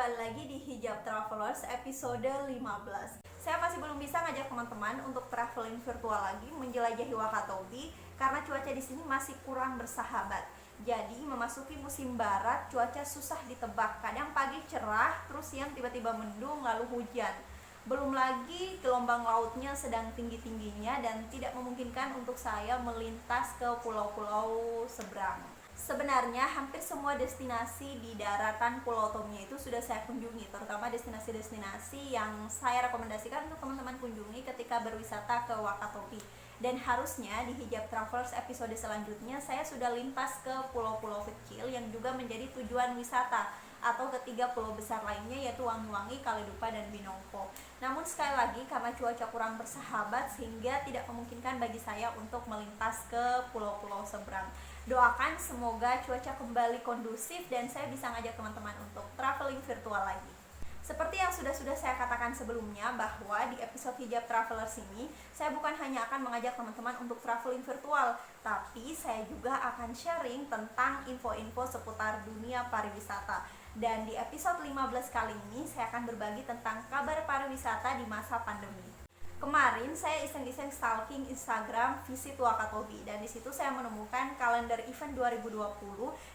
kembali lagi di Hijab Travelers episode 15. Saya masih belum bisa ngajak teman-teman untuk traveling virtual lagi menjelajahi Wakatobi karena cuaca di sini masih kurang bersahabat. Jadi memasuki musim barat, cuaca susah ditebak. Kadang pagi cerah, terus siang tiba-tiba mendung lalu hujan. Belum lagi gelombang lautnya sedang tinggi-tingginya dan tidak memungkinkan untuk saya melintas ke pulau-pulau seberang. Sebenarnya hampir semua destinasi di daratan Pulau Tomia itu sudah saya kunjungi, terutama destinasi-destinasi yang saya rekomendasikan untuk teman-teman kunjungi ketika berwisata ke Wakatobi. Dan harusnya di Hijab Travelers episode selanjutnya saya sudah lintas ke pulau-pulau kecil yang juga menjadi tujuan wisata atau ketiga pulau besar lainnya yaitu Wangi-Wangi, Kaledupa, dan Binongko. Namun sekali lagi karena cuaca kurang bersahabat sehingga tidak memungkinkan bagi saya untuk melintas ke pulau-pulau seberang. Doakan semoga cuaca kembali kondusif dan saya bisa ngajak teman-teman untuk traveling virtual lagi. Seperti yang sudah saya katakan sebelumnya bahwa di episode Hijab Travelers ini saya bukan hanya akan mengajak teman-teman untuk traveling virtual, tapi saya juga akan sharing tentang info-info seputar dunia pariwisata. Dan di episode 15 kali ini saya akan berbagi tentang kabar pariwisata di masa pandemi. Kemarin saya iseng-iseng stalking Instagram Visit Wakatobi dan di situ saya menemukan kalender event 2020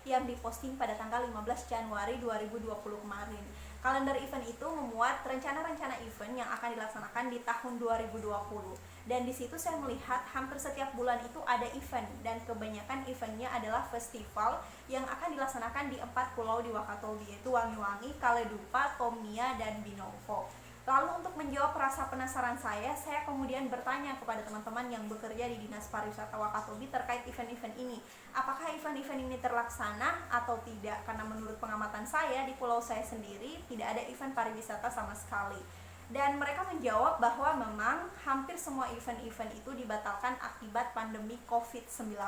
yang diposting pada tanggal 15 Januari 2020 kemarin. Kalender event itu memuat rencana-rencana event yang akan dilaksanakan di tahun 2020. Dan di situ saya melihat hampir setiap bulan itu ada event dan kebanyakan eventnya adalah festival yang akan dilaksanakan di 4 pulau di Wakatobi yaitu Wangi-Wangi, Kaledupa, Tomia, dan Binongko. Lalu untuk menjawab rasa penasaran saya kemudian bertanya kepada teman-teman yang bekerja di Dinas Pariwisata Wakatobi terkait event-event ini. Apakah event-event ini terlaksana atau tidak? Karena menurut pengamatan saya di pulau saya sendiri tidak ada event pariwisata sama sekali. Dan mereka menjawab bahwa memang hampir semua event-event itu dibatalkan akibat pandemi COVID-19.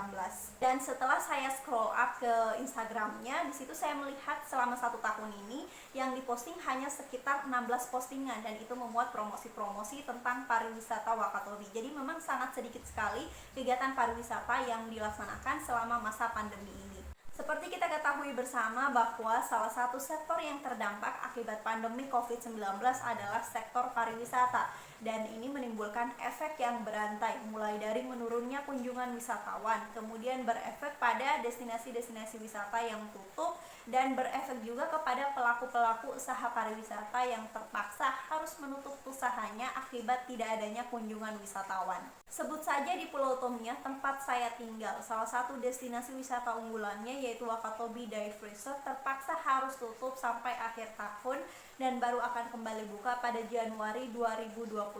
Dan setelah saya scroll up ke Instagramnya, di situ saya melihat selama 1 tahun ini yang diposting hanya sekitar 16 postingan dan itu memuat promosi-promosi tentang pariwisata Wakatobi. Jadi memang sangat sedikit sekali kegiatan pariwisata yang dilaksanakan selama masa pandemi ini. Seperti kita ketahui bersama bahwa salah satu sektor yang terdampak akibat pandemi COVID-19 adalah sektor pariwisata dan ini menimbulkan efek yang berantai mulai dari menurunnya kunjungan wisatawan, kemudian berefek pada destinasi-destinasi wisata yang tutup dan berefek juga kepada pelaku-pelaku usaha pariwisata yang terpaksa harus menutup usahanya akibat tidak adanya kunjungan wisatawan. Sebut saja di Pulau Tomia tempat saya tinggal, salah satu destinasi wisata unggulannya yaitu Wakatobi Dive Resort terpaksa harus tutup sampai akhir tahun dan baru akan kembali buka pada Januari 2021.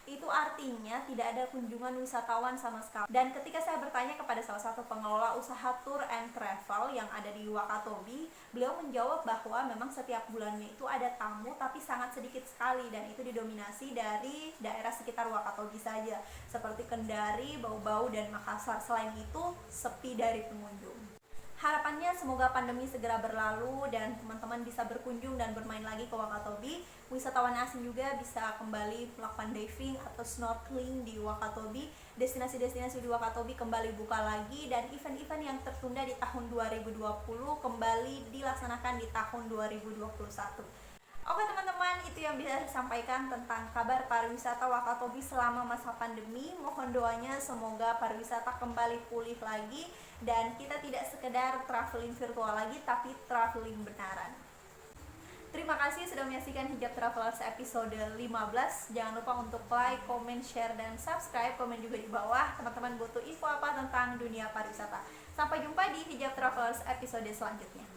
Itu artinya tidak ada kunjungan wisatawan sama sekali. Dan ketika saya bertanya kepada salah satu pengelola usaha tour and travel yang ada di Wakatobi, beliau menjawab bahwa memang setiap bulannya itu ada tamu tapi sangat sedikit sekali dan itu didominasi dari daerah sekitar Wakatobi saja seperti Kendari, Bau-Bau, dan Makassar. Selain itu sepi dari pengunjung. Harapannya semoga pandemi segera berlalu dan teman-teman bisa berkunjung dan bermain lagi ke Wakatobi. Wisatawan asing juga bisa kembali melakukan diving atau snorkeling di Wakatobi. Destinasi-destinasi di Wakatobi kembali buka lagi dan event-event yang tertunda di tahun 2020 kembali dilaksanakan di tahun 2021. Oke teman-teman, itu yang bisa saya sampaikan tentang kabar pariwisata Wakatobi selama masa pandemi. Mohon doanya semoga pariwisata kembali pulih lagi dan kita tidak sekedar traveling virtual lagi tapi traveling benaran. Terima kasih sudah menyaksikan Hijab Travelers episode 15. Jangan lupa untuk like, comment, share, dan subscribe. Komen juga di bawah teman-teman butuh info apa tentang dunia pariwisata. Sampai jumpa di Hijab Travelers episode selanjutnya.